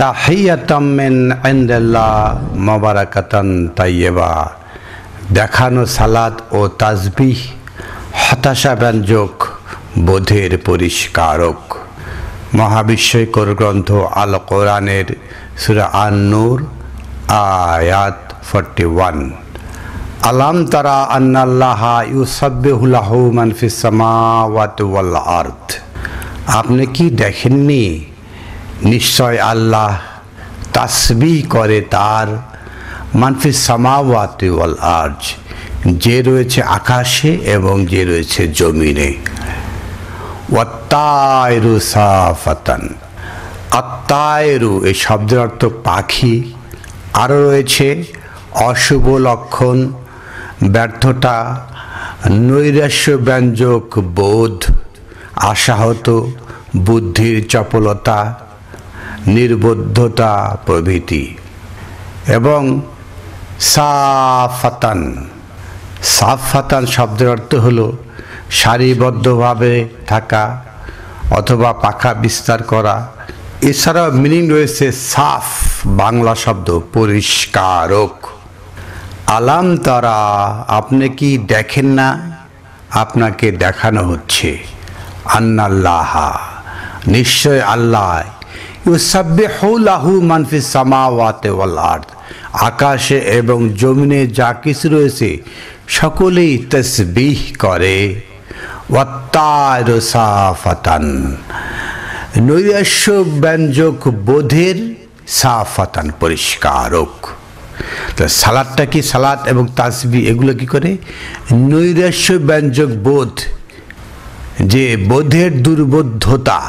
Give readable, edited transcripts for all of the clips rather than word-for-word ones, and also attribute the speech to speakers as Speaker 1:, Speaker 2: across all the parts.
Speaker 1: তাহিয়াতাম মিন ইনদিল্লাহ মুবারাকাতান তাইয়্যিবা। দেখানো সালাত ও তাসবিহ হতাশা ব্যঞ্জক, বোধের পরিষ্কারক। মহাবিস্ময়কর গ্রন্থ আল কোরআনের সূরা আন-নূর আয়াত 41। আলাম তারা আন্নাল্লাহা ইউসাব্বিহু লাহু মান ফিস সামাওয়াতি ওয়াল আরদ। আপনি কি দেখেননি, নিশ্চয় আল্লাহ তাসবিহ করে তার, মান ফিস সামাওয়াতি ওয়াল আরদ, যে রয়েছে আকাশে এবং যে রয়েছে জমিনে। ওয়াত-তায়রু সাফাতান। আত-তায়রু এই শব্দের অর্থ পাখি। আরও রয়েছে অশুভ লক্ষণ, ব্যর্থতা, নৈরাশ্য ব্যঞ্জক বোধ, আশাহত, বুদ্ধির চপলতা, নির্বোধতা প্রভৃতি। এবং সাফাতান। সাফাতান শব্দের অর্থ হলো সারিবদ্ধভাবে থাকা অথবা পাখা বিস্তার করা। এছাড়াও মিনিং রয়েছে সাফ, বাংলা শব্দ পরিষ্কারক। আলাম তারা, আপনি কি দেখেন না, আপনাকে দেখানো হচ্ছে, আন্নাল্লাহা, নিশ্চয় আল্লাহ, ইউসাব্বিহু লাহু মান ফিস সামাওয়াতি ওয়াল আরদ, আকাশে এবং জমিনে যা কিছু রয়েছে সকলেই তাসবিহ করে। ওয়াত-তায়রু সাফাতান, নৈরাশ্য ব্যঞ্জক বোধের, সাফাতান পরিষ্কারক। তো সালাদটা কি, সালাত এবং তাসবিহ এগুলো কি করে, নৈরাশ্য ব্যঞ্জক বোধ, যে বোধের দুর্বোধ্যতা,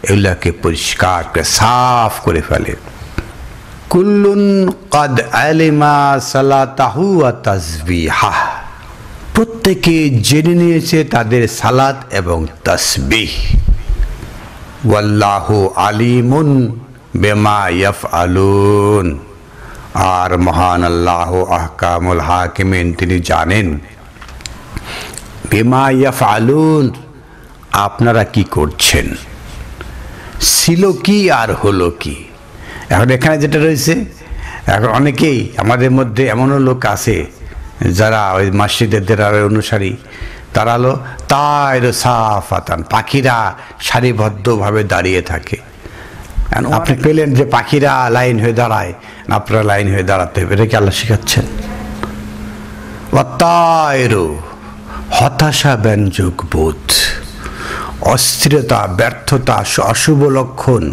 Speaker 1: এগুলাকে পরিষ্কার করে সাফ করে ফেলে। কুল্লুন কাদ আলিমা সালাতাহু ওয়া তাসবিহাহ, প্রত্যেকে জেনে নিয়েছে তাদের সালাত এবং তাসবিহ। ওয়াল্লাহু আলিমুন বিমা ইয়াফআলুন, আর মহান আল্লাহ আহকামুল হাকিমিন, তিনি জানেন বিমা ইয়াফআলুন, আপনারা কি করছেন, ছিল কি আর হলো কি। এখন এখানে যেটা রয়েছে, এখন অনেকেই আমাদের মধ্যে এমনও লোক আছে যারা ওই মসজিদের অনুসারী, তারা হলো তায়রু সাফাতান, পাখিরা সারিবদ্ধভাবে দাঁড়িয়ে থাকে। আপনি পেলেন যে পাখিরা লাইন হয়ে দাঁড়ায়, আপনারা লাইন হয়ে দাঁড়াতে হবে, এটা কি আল্লাহ শেখাচ্ছেন? ওয়াত-তায়রু, হতাশা ব্যঞ্জক বোধ, অস্থিরতা, ব্যর্থতা, অশুভ লক্ষণ,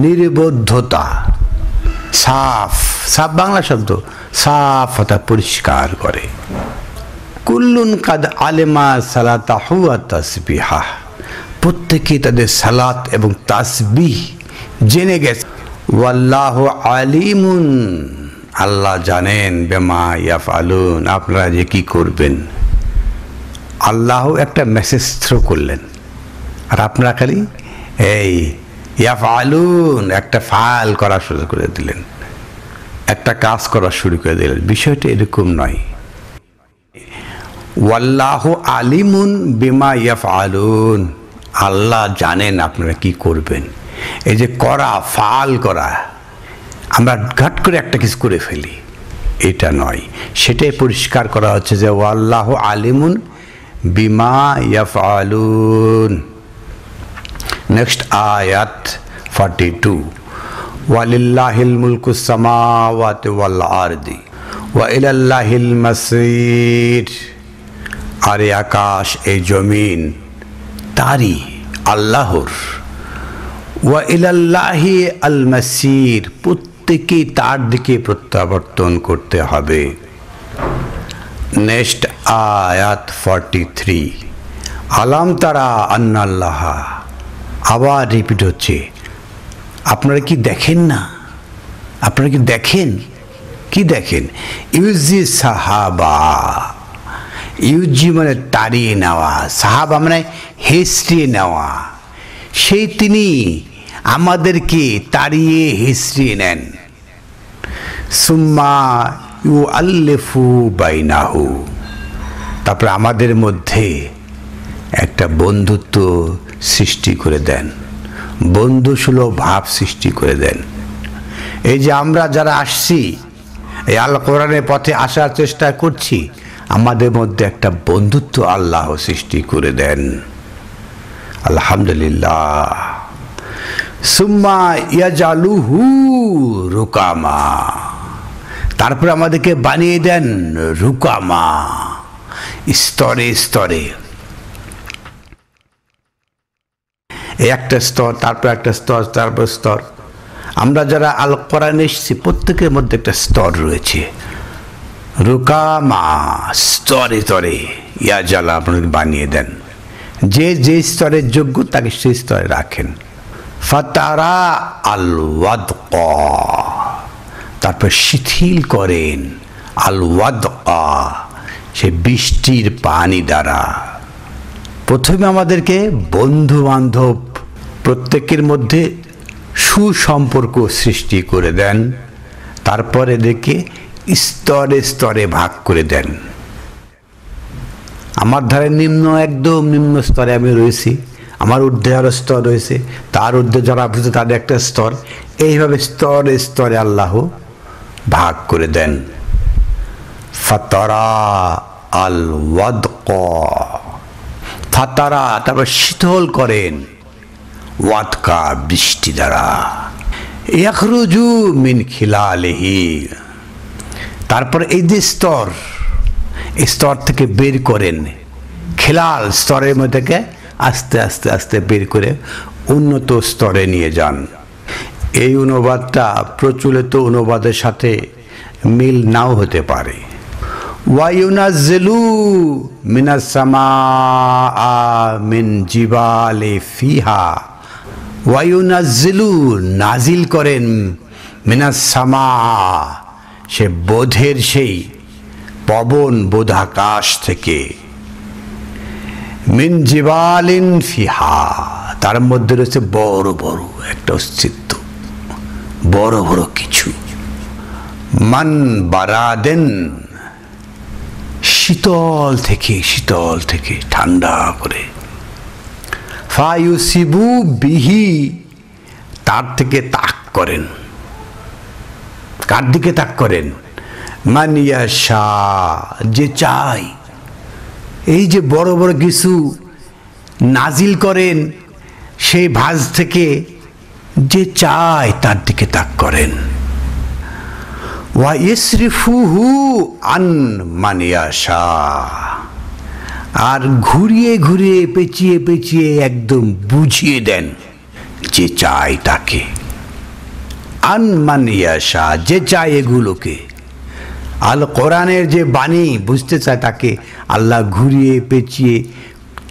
Speaker 1: নির্বোধতা। সাফ, সাফ বাংলা শব্দ, সাফ হতা পরিষ্কার করে। কুল্লুন কাদ আলিমা সালাতাহু ওয়া তাসবিহাহ, প্রত্যেকে তাদের সালাত এবং তাসবিহ জেনে গেছে। ওয়াল্লাহু আলিমুন, আল্লাহ জানেন, বিমা ইয়াফআলুন, আপনারা যে কি করবেন। আল্লাহ একটা মেসেজ থ্রো করলেন, আর আপনারা খালি এই ইয়াফআলুন একটা ফাল করা শুরু করে দিলেন, একটা কাজ করা শুরু করে দিলেন। বিষয়টা এরকম নয়। ওয়াল্লাহু আলিমুন বিমা ইয়াফআলুন, আল্লাহ জানেন আপনারা কি করবেন। এই যে করা, ফাল করা, আমরা ঘাট করে একটা কিছু করে ফেলি, এটা নয়। সেটাই পরিষ্কার করা হচ্ছে যে ওয়াল্লাহু আলিমুন বিমা ইয়াফআলুন। নেক্সট আয়াত 42। ওয়ালিল্লাহিল মুলকুস সামাওয়াতি ওয়াল আরদি ওয়া ইলাল্লাহিল মাসির, আর এই আকাশ, এই জমিন তারই, আল্লাহর। ওয়া ইলাল্লাহি আল মাসির, প্রত্যেকেই তার দিকে প্রত্যাবর্তন করতে হবে। নেক্সট আয়াত 43। আলাম তারা আন্নাল্লাহা, আবার রিপিট হচ্ছে, আপনারা কি দেখেন না, আপনারা কি দেখেন, কি দেখেন। ইউজি সাহাবা, ইউজি মানে তাড়িয়ে নেওয়া, সাহাবা মানে হেসড়িয়ে নেওয়া, সেই তিনি আমাদেরকে তাড়িয়ে হেসড়িয়ে নেন। সুম্মা ইউআল্লিফু বাইনাহু, তারপরে আমাদের মধ্যে একটা বন্ধুত্ব সৃষ্টি করে দেন, বন্ধুসুলভ ভাব সৃষ্টি করে দেন। এই যে আমরা যারা আসছি এই আল কোরআনের পথে আসার চেষ্টা করছি, আমাদের মধ্যে একটা বন্ধুত্ব আল্লাহ সৃষ্টি করে দেন। আলহামদুলিল্লাহ। সুম্মা ইয়াজালুহু রুকামা, তারপরে আমাদেরকে বানিয়ে দেন রুকামা, স্তরে স্তরে। একটা স্তর, তারপর একটা স্তর, তারপর স্তর। আমরা যারা আল কোরআনে এসেছি প্রত্যেকের মধ্যে একটা স্তর রয়েছে। রুকামা, স্তরে স্তরে। ইয়াজালা, আপনাকে বানিয়ে দেন। যে যে স্তরের যোগ্য তাকে সেই স্তরে রাখেন। ফাতারা আল ওয়াদকা, তারপর শিথিল করেন আল ওয়াদকা, সে বৃষ্টির পানি দ্বারা। প্রথমে আমাদেরকে বন্ধু বান্ধব প্রত্যেকের মধ্যে সুসম্পর্ক সৃষ্টি করে দেন, তারপরে এদেরকে স্তরে স্তরে ভাগ করে দেন। আমার ধারে নিম্ন, একদম নিম্ন স্তরে আমি রয়েছি, আমার ঊর্ধ্বে আরো স্তর রয়েছে, তার ঊর্ধ্বে যারা আছে তাদের একটা স্তর। এইভাবে স্তরে স্তরে আল্লাহ ভাগ করে দেন। ফাতারা আল ওয়াদকা, ফাতারা, তারপর শীতল করেন ওয়াদকা, বৃষ্টি দ্বারা। ইয়াখরুজু মিন খিলালিহি, তারপর এই যে স্তর, এই স্তর থেকে বের করেন। খিলাল, স্তরের মধ্যে আস্তে আস্তে আস্তে বের করে উন্নত স্তরে নিয়ে যান। এই অনুবাদটা প্রচলিত অনুবাদের সাথে মিল নাও হতে পারে। ওয়ায়ুনাজ্জিলু মিনাস সামাআ মিন জিবালি ফিহা, ওয়ায়ুনাজ্জিলু, নাজিল করেন, মিনাস সামাআ, সে বোধের সেই পবন, বোধ আকাশ থেকে। মিন জিবালিন ফিহা, তার মধ্যে রয়েছে বড় বড় একটা অস্তিত্ব, বড় বড় কিছু। মান বারাদেন, শীতল থেকে, শীতল থেকে ঠান্ডা করে। ফায়ুসিবু বিহি, তার থেকে তাক করেন। কার দিকে তাক করেন? মান ইয়াশা, যে চাই। এই যে বড় বড় কিছু নাজিল করেন সেই ভাঁজ থেকে, যে চায় তার দিকে তাক করেন। ওয়া ইসরিফুহু আন মান ইয়াশা, আর ঘুরিয়ে ঘুরিয়ে পেঁচিয়ে পেঁচিয়ে একদম বুঝিয়ে দেন যে চায় তাকে। আন মান ইয়াশা, যে চায় এগুলোকে। আল কোরআনের যে বাণী বুঝতে চায় তাকে আল্লাহ ঘুরিয়ে পেঁচিয়ে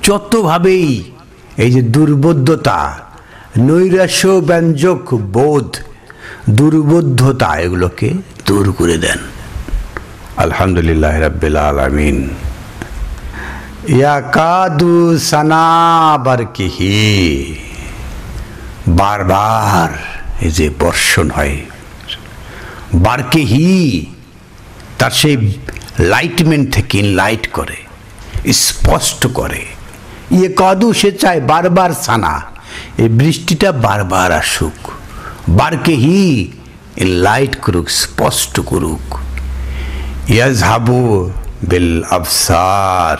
Speaker 1: যতভাবেই এই যে দুর্বোধ্যতা, নৈরাশ্য ব্যঞ্জক বোধ, দুর্বোধ্যতা, এগুলোকে দূর করে দেন। আলহামদুলিল্লাহ রাব্বিল আলামিন। ইয়াকাদু সানা বারকিহি, বারবার এই যে বর্ষণ হয়, বারকিহি, তার সেই লাইটমেন্ট থেকে লাইট করে, স্পষ্ট করে। ইয়ে কাদু, সে চায় বারবার সানা, এই বৃষ্টিটা বারবার আসুক, বারকেহি, লাইট করুক, স্পষ্ট করুক। ইয়াজহাবু বিল আবসার,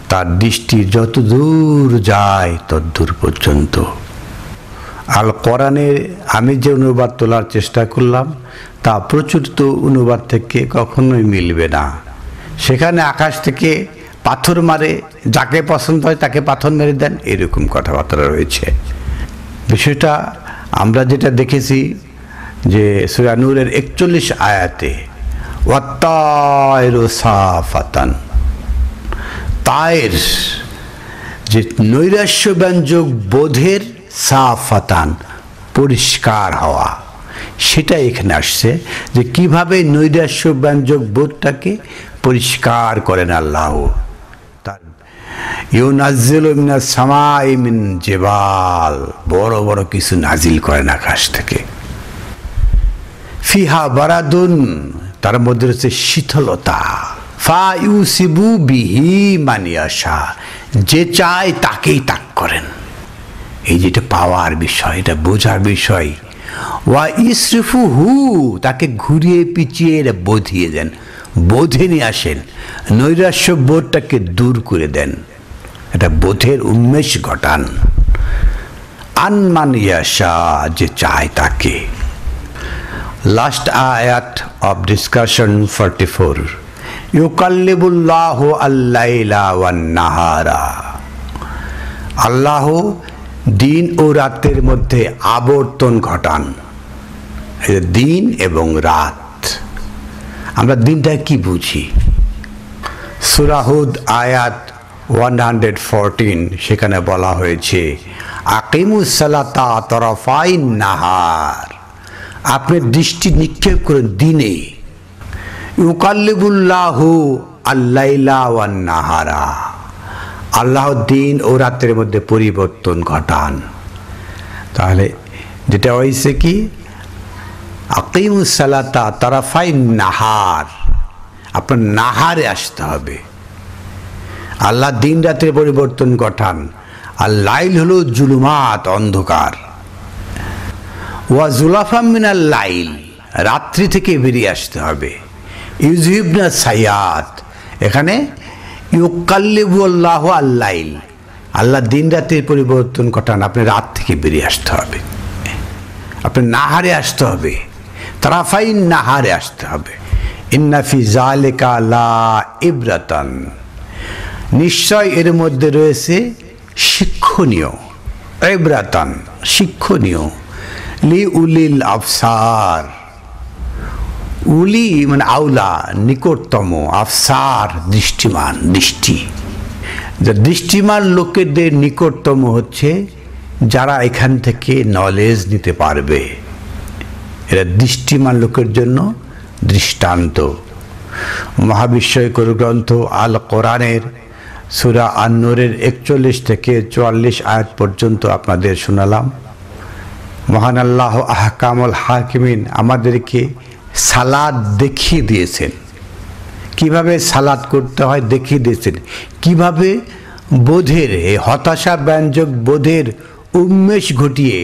Speaker 1: তার দৃষ্টি যত দূর যায় তত দূর পর্যন্ত। আল কোরআনের আমি যে অনুবাদ তোলার চেষ্টা করলাম তা প্রচলিত অনুবাদ থেকে কখনোই মিলবে না। সেখানে আকাশ থেকে পাথর মারে, যাকে পছন্দ হয় তাকে পাথর মেরে দেন, এরকম কথাবার্তা রয়েছে। বিষয়টা আমরা যেটা দেখেছি যে সূরা নূরের 41 আয়াতে, ওয়াত্তায়রু সাফাতান, তায়ের যে নৈরাশ্য ব্যঞ্জক বোধের, সাফাতান, পরিষ্কার হওয়া, সেটা এখানে আসছে যে কিভাবে নৈরাশ্য ব্যঞ্জক বোধটাকে পরিষ্কার করেন আল্লাহ। তার ইউনাজ্জিলু মিনাস সামাই মিন জিবাল, বড় বড় কিছু নাজিল করেন আকাশ থেকে। ফিহা বারাদুন, তার মধ্যে রয়েছে শীতলতা। ফায়ুসিবু বিহি মান ইয়াশা, যে চায় তাকেই তাক করেন। এই যেটা পাওয়ার বিষয়, এটা বোঝার বিষয়, ওয়া ইসরিফু হু, তাকে ঘুরিয়ে পিছিয়ে বোধিয়ে দেন, বোধে নিয়ে আসেন, নৈরাশ্য বোধটাকে দূর করে দেন, এটা বোধের উন্মেষ ঘটান। আনমান ইয়াশা, যে চায় তাকে। লাস্ট আয়াত অফ ডিসকাশন 44, ইউকাল্লিবুল্লাহু আল-লাইলা ওয়ান-নাহারা, আল্লাহ দিন ও রাতের মধ্যে আবর্তন ঘটান, দিন এবং রাত। আমরা দিনটা কি বুঝি? সূরা হুদ আয়াত 114, সেখানে বলা হয়েছে আকিমুস সালাতা তরফাইন নাহার, আপনি দৃষ্টি নিক্ষেপ করেন দিনে। ইউকাল্লিবুল্লাহু আল-লাইলা ওয়ান-নাহারা, আল্লাহ দিন ও রাতের মধ্যে পরিবর্তন ঘটান। তাহলে যেটা হয়েছে কি, আকিমুস সালাতা তরফাইন নাহার, আপনার নাহারে আসতে হবে। আল্লাহ দিন রাতের পরিবর্তন ঘটান। আর লাইল হলো জুলুমাত, অন্ধকার। ওয়া জুলাফা মিনাল লাইল, রাত্রি থেকে বেরিয়ে আসতে হবে। ইউযহিবনা সাইয়াত, এখানে ইউকাল্লিবুল্লাহু আল-লাইল, আল্লাহ দিন রাতের পরিবর্তন ঘটান, আপনি রাত থেকে বেরিয়ে আসতে হবে, আপনি নাহারে আসতে হবে, তারাফাইন নাহারে আসতে হবে। ইন্না ফি যালিকা লা ইবরাতান, নিশ্চয় এর মধ্যে রয়েছে শিক্ষণীয়, ইবরাতান শিক্ষণীয়, লি উলিল আবসার, উলি মানে আউলা নিকটতম, আফসার দৃষ্টিমান, দৃষ্টি। দৃষ্টিমান লোকেদের নিকটতম হচ্ছে যারা এখান থেকে নলেজ নিতে পারবে, এরা দৃষ্টিমান লোকের জন্য দৃষ্টান্ত। মহাবিস্ময়কর গ্রন্থ আল কোরআনের সূরা আন-নূরের 41 থেকে 44 আয়াত পর্যন্ত আপনাদের শোনালাম। মহান আল্লাহ আহকামুল হাকিমিন আমাদেরকে সালাত দেখিয়ে দিয়েছেন, কিভাবে সালাত করতে হয় দেখিয়ে দিয়েছেন, কিভাবে বোধের হতাশা ব্যঞ্জক বোধের উন্মেষ ঘটিয়ে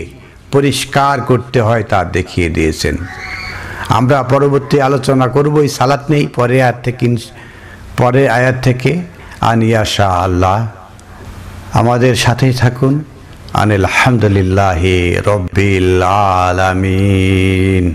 Speaker 1: পরিষ্কার করতে হয় তা দেখিয়ে দিয়েছেন। আমরা পরবর্তী আলোচনা করব এই সালাত নেই, পরের আয়াত থেকে। আনিয়াশা আল্লাহ, আমাদের সাথেই থাকুন। আলহামদুলিল্লাহি রব্বিল আলামিন।